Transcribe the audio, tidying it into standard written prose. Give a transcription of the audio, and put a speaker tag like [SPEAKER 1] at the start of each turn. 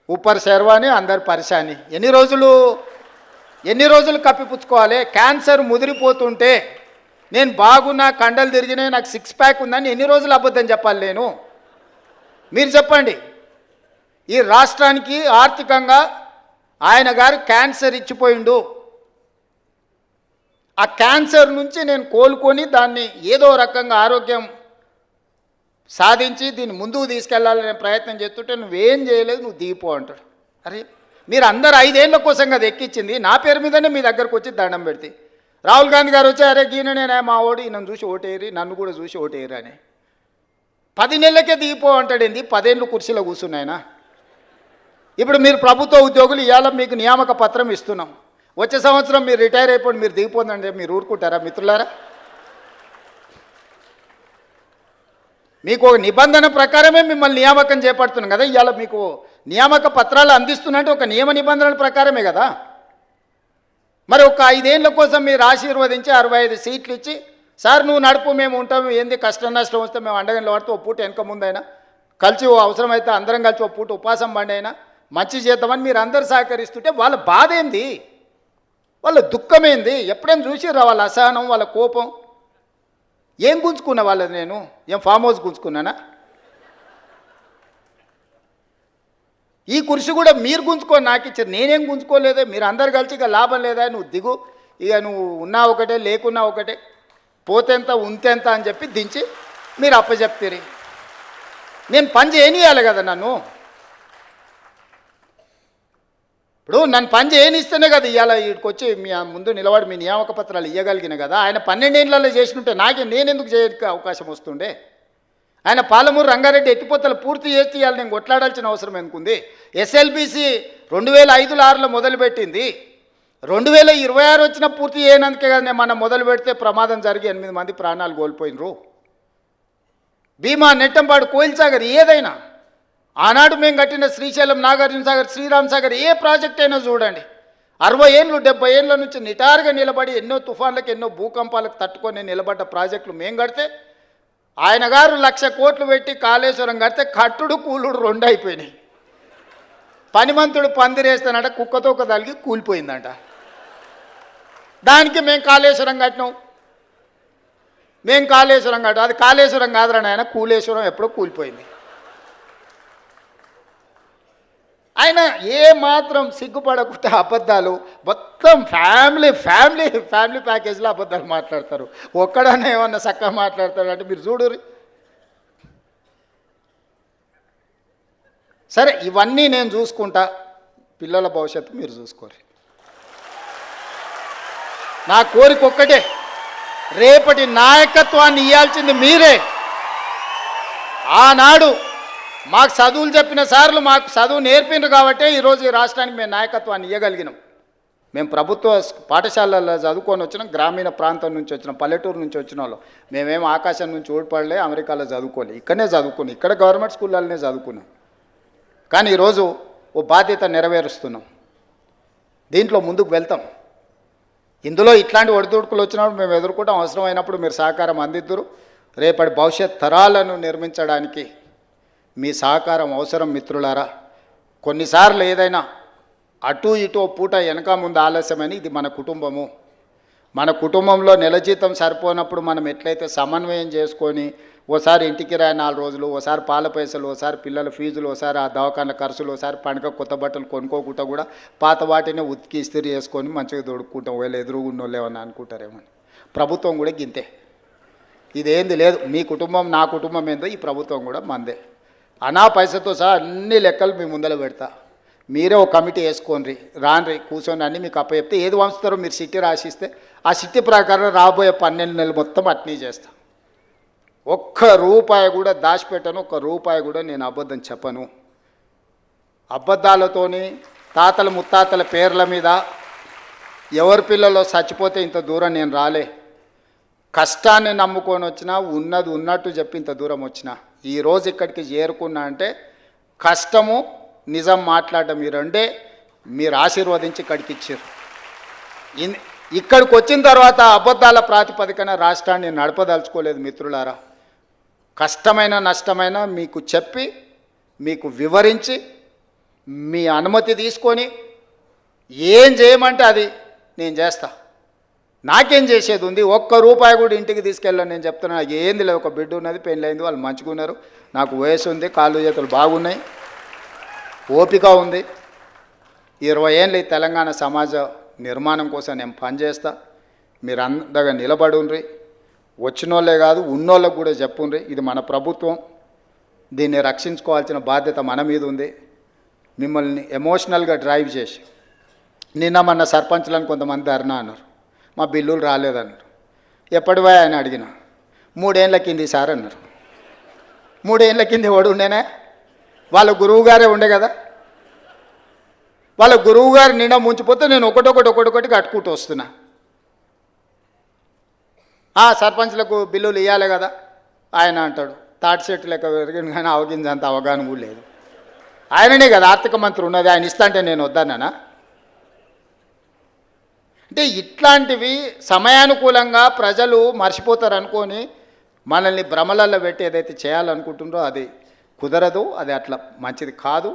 [SPEAKER 1] ఊపర్ శర్వాని అందరు పరిశాని. ఎన్ని రోజులు కప్పిపుచ్చుకోవాలి? క్యాన్సర్ ముదిరిపోతుంటే నేను బాగున్నా, కండలు తిరిగినాయి, నాకు 6 ప్యాక్ ఉందని ఎన్ని రోజులు అబద్ధం చెప్పాలి నేను? మీరు చెప్పండి. ఈ రాష్ట్రానికి ఆర్థికంగా ఆయన గారు క్యాన్సర్ ఇచ్చిపోయిండు. ఆ క్యాన్సర్ నుంచి నేను కోలుకొని దాన్ని ఏదో రకంగా ఆరోగ్యం సాధించి దీన్ని ముందుకు తీసుకెళ్లాలనే ప్రయత్నం చేస్తుంటే నువ్వేం చేయలేదు, నువ్వు దిగిపో అంటాడు. అరే మీరు అందరు 5 ఏళ్ల కోసం కదా ఎక్కించింది, నా పేరు మీదనే మీ దగ్గరకు వచ్చి దండం పెడితే రాహుల్ గాంధీ గారు వచ్చి అరే గీన నేనే మా ఓడి నన్ను చూసి ఓటేరి, నన్ను కూడా చూసి ఓటేరు అని 10 నెలలకే దిగిపో అంటాడేంది? 10 ఏళ్ళు కుర్చీలో కూర్చున్నాయన. ఇప్పుడు మీరు ప్రభుత్వ ఉద్యోగులు, ఇవాళ మీకు నియామక పత్రం ఇస్తున్నాం, వచ్చే సంవత్సరం మీరు రిటైర్ అయిపోండి, మీరు దిగిపోందంటే మీరు ఊరుకుంటారా మిత్రులారా? మీకు ఒక నిబంధన ప్రకారమే మిమ్మల్ని నియామకం చేపడుతున్నాం కదా. ఇవాళ మీకు నియామక పత్రాలు అందిస్తున్నట్టు ఒక నియమ నిబంధనల ప్రకారమే కదా. మరి ఒక 5 ఏళ్ల కోసం మీరు ఆశీర్వదించి 65 సీట్లు ఇచ్చి సార్ నువ్వు నడుపు, మేము ఉంటాము, ఏంది కష్టం నష్టం వస్తే మేము అండగంలో పడితే ఓ పూట వెనక ముందైనా కలిసి అవసరమైతే అందరం కలిసి ఓ పూట ఉపాసం బండి అయినా మంచి చేద్దామని మీరు అందరు సహకరిస్తుంటే వాళ్ళ బాధ ఏంది, వాళ్ళ దుఃఖం ఏంది? ఎప్పుడైనా చూసిర్రా వాళ్ళ అసహనం, వాళ్ళ కోపం? ఏం గుంజుకున్నా వాళ్ళది? నేను ఏం ఫామ్ హౌస్ గుంజుకున్నానా? ఈ కుర్చీ కూడా మీరు గుంజుకొని నాకు ఇచ్చారు, నేనేం గుంజుకోలేదే. మీరు అందరు కలిసి ఇక లాభం లేదా, నువ్వు దిగు, ఇక నువ్వు ఉన్నా ఒకటే లేకున్నా ఒకటే, పోతేంత ఉంతేంత అని చెప్పి దించి మీరు అప్పచెప్తారు. నేను పని చేయనియాలి కదా నన్ను. ఇప్పుడు నన్ను పని చేయనిస్తేనే కదా ఇవాళ వీడికి వచ్చి మీ ముందు నిలబడి మీ నియామక పత్రాలు ఇవ్వగలిగిన కదా. ఆయన 12 ఏళ్ళలో చేసినట్టే నేనెందుకు చేయడానికి అవకాశం వస్తుండే? ఆయన పాలమూరు రంగారెడ్డి ఎత్తిపోతలు పూర్తి చేసి ఇవాళ నేను కొట్లాడాల్సిన అవసరం ఎందుకుంది? ఎస్ఎల్బీసీ 2005-6లో మొదలుపెట్టింది, 2026 వచ్చినా పూర్తి చేయనందుకే కదా నేను మనం మొదలు పెడితే ప్రమాదం జరిగి 8 మంది ప్రాణాలు కోల్పోయినరు. భీమా, నెట్టంపాడు, కోయిల్ సాగర్ ఏదైనా ఆనాడు మేము కట్టిన శ్రీశైలం, నాగార్జున సాగర్, శ్రీరామ్ సాగర్ ఏ ప్రాజెక్ట్ అయినా చూడండి, 60 ఏళ్ళు 70 ఏళ్ళ నుంచి నిటారుగా నిలబడి ఎన్నో తుఫాన్లకు ఎన్నో భూకంపాలకు తట్టుకొని నిలబడ్డ ప్రాజెక్టులు మేము కడితే ఆయన గారు 1,00,000 కోట్లు పెట్టి కాళేశ్వరం కడితే కట్టుడు కూలుడు 2 అయిపోయినాయి. పనిమంతుడు పందిరేస్తానంట, కుక్కతోక తలిగి కూలిపోయిందంట. దానికి మేము కాళేశ్వరం కట్టినాం, అది కాళేశ్వరం కాదురా నాయన, కూలేశ్వరం ఎప్పుడో కూలిపోయింది. ఆయన ఏ మాత్రం సిగ్గుపడకుండా అబద్ధాలు మొత్తం ఫ్యామిలీ ప్యాకేజ్లో అబద్ధాలు మాట్లాడతారు. ఒక్కడనే ఏమన్నా చక్కగా మాట్లాడతాడు అంటే మీరు చూడురి. సరే ఇవన్నీ నేను చూసుకుంటా, పిల్లల భవిష్యత్తు మీరు చూసుకోరు. నా కోరిక ఒక్కటే, రేపటి నాయకత్వాన్ని ఇవ్వాల్సింది మీరే. ఆనాడు మాకు చదువులు చెప్పిన సార్లు మాకు చదువు నేర్పిండ్రు కాబట్టి ఈరోజు ఈ రాష్ట్రానికి మేము నాయకత్వాన్ని ఇవ్వగలిగినాం. మేము ప్రభుత్వ పాఠశాలల్లో చదువుకొని వచ్చినాం, గ్రామీణ ప్రాంతం నుంచి వచ్చినాం, పల్లెటూరు నుంచి వచ్చిన వాళ్ళు. మేమేం ఆకాశం నుంచి ఊడిపడలే, అమెరికాలో చదువుకోలే, ఇక్కడనే చదువుకున్నాం, ఇక్కడ గవర్నమెంట్ స్కూళ్ళనే చదువుకున్నాం. కానీ ఈరోజు ఓ బాధ్యత నెరవేరుస్తున్నాం, దీంట్లో ముందుకు వెళ్తాం. ఇందులో ఇట్లాంటి ఒడిదుడుకులు వచ్చినప్పుడు మేము ఎదుర్కొంటాం, అవసరమైనప్పుడు మీరు సహకారం అందిద్దురు. రేపటి భవిష్యత్ తరాలను నిర్మించడానికి మీ సహకారం అవసరం మిత్రులారా. కొన్నిసార్లు ఏదైనా అటు ఇటు పూట వెనక ముందు ఆలస్యమని, ఇది మన కుటుంబము. మన కుటుంబంలో నెల జీతం సరిపోనప్పుడు మనం ఎట్లయితే సమన్వయం చేసుకొని ఓసారి ఇంటికి రాయి 4 రోజులు, ఓసారి పాల పైసలు, ఓసారి పిల్లల ఫీజులు, ఓసారి ఆ దవాఖాన ఖర్చులు, ఓసారి పండుగ కొత్త బట్టలు కొనుక్కోకుండా కూడా పాత వాటిని ఉతికి ఇస్త్రీ చేసుకొని మంచిగా దొడుక్కుంటాం. వీళ్ళు ఎదురుగున్నోళ్ళు ఏమన్నా అనుకుంటారేమో. ప్రభుత్వం కూడా గింతే, ఇదేంది లేదు. మీ కుటుంబం నా కుటుంబం ఏందో ఈ ప్రభుత్వం కూడా మందే. అనా పైసతో సహా అన్ని లెక్కలు మీ ముందర పెడతా, మీరే ఒక కమిటీ వేసుకోండి, రాండ్రి కూర్చొని అన్నీ మీకు అప్పచెప్తే ఏది వంచుతారో మీరు సిట్టి రాసిస్తే ఆ సిట్టి ప్రకారం రాబోయే 12 నెలలు మొత్తం అట్నీ చేస్తా. ఒక్క రూపాయి కూడా దాచిపెట్టను, ఒక్క రూపాయి కూడా నేను అబద్ధం చెప్పను. అబద్ధాలతోని తాతల ముత్తాతల పేర్ల మీద ఎవరి పిల్లలో చచ్చిపోతే ఇంత దూరం నేను రాలే. కష్టాన్ని నమ్ముకొని వచ్చినా, ఉన్నది ఉన్నట్టు చెప్పి ఇంత దూరం వచ్చినా, ఈరోజు ఇక్కడికి చేరుకున్నా అంటే కష్టము నిజం మాట్లాడటం ఈ రెండే మీరు ఆశీర్వదించి ఇక్కడికి ఇచ్చారు. ఇక్కడికి వచ్చిన తర్వాత అబద్ధాల ప్రాతిపదికన రాష్ట్రాన్ని నడపదలుచుకోలేదు మిత్రులారా. కష్టమైన నష్టమైన మీకు చెప్పి మీకు వివరించి మీ అనుమతి తీసుకొని ఏం చేయమంటే అది నేను చేస్తా. నాకేం చేసేది ఉంది? ఒక్క రూపాయి కూడా ఇంటికి తీసుకెళ్ళాను. నేను చెప్తున్నా, నాకు ఏంది లేదు. ఒక బిడ్డ ఉన్నది, పెళ్ళైంది, వాళ్ళు మంచిగా ఉన్నారు, నాకు వయసు ఉంది, కాళ్ళు చేతులు బాగున్నాయి, ఓపిక ఉంది. 20 ఏళ్ళు ఈ తెలంగాణ సమాజ నిర్మాణం కోసం నేను పనిచేస్తా. మీరు అందగా నిలబడుండ్రి. వచ్చినోళ్ళే కాదు, ఉన్నోళ్ళకు కూడా చెప్పుండ్రి, ఇది మన ప్రభుత్వం, దీన్ని రక్షించుకోవాల్సిన బాధ్యత మన మీద ఉంది. మిమ్మల్ని ఎమోషనల్గా డ్రైవ్ చేసి నిన్న మన సర్పంచ్లను కొంతమంది ధర్నా అన్నారు, మా బిల్లులు రాలేదన్నారు. ఎప్పటివా ఆయన అడిగిన 3 ఏళ్ళ కింది సార్ అన్నారు. 3 ఏళ్ళ కింది వాడు ఉండేనా? వాళ్ళ గురువు గారే ఉండే కదా. వాళ్ళ గురువు గారు నిన్న ముంచిపోతే నేను ఒకటొకటి కట్టుకుంటూ వస్తున్నా. సర్పంచ్లకు బిల్లులు ఇవ్వాలి కదా. ఆయన అంటాడు తాటి చెట్టు లెక్క పెరిగింది కానీ అవగించంత అవగాహన కూడా లేదు. ఆయననే కదా ఆర్థిక మంత్రి ఉన్నది, ఆయన ఇస్తా అంటే నేను వద్దన్నానా? అంటే ఇట్లాంటివి సమయానుకూలంగా ప్రజలు మర్చిపోతారు అనుకొని మనల్ని భ్రమలలో పెట్టి ఏదైతే చేయాలనుకుంటుందో అది కుదరదు, అది అట్లా మంచిది కాదు.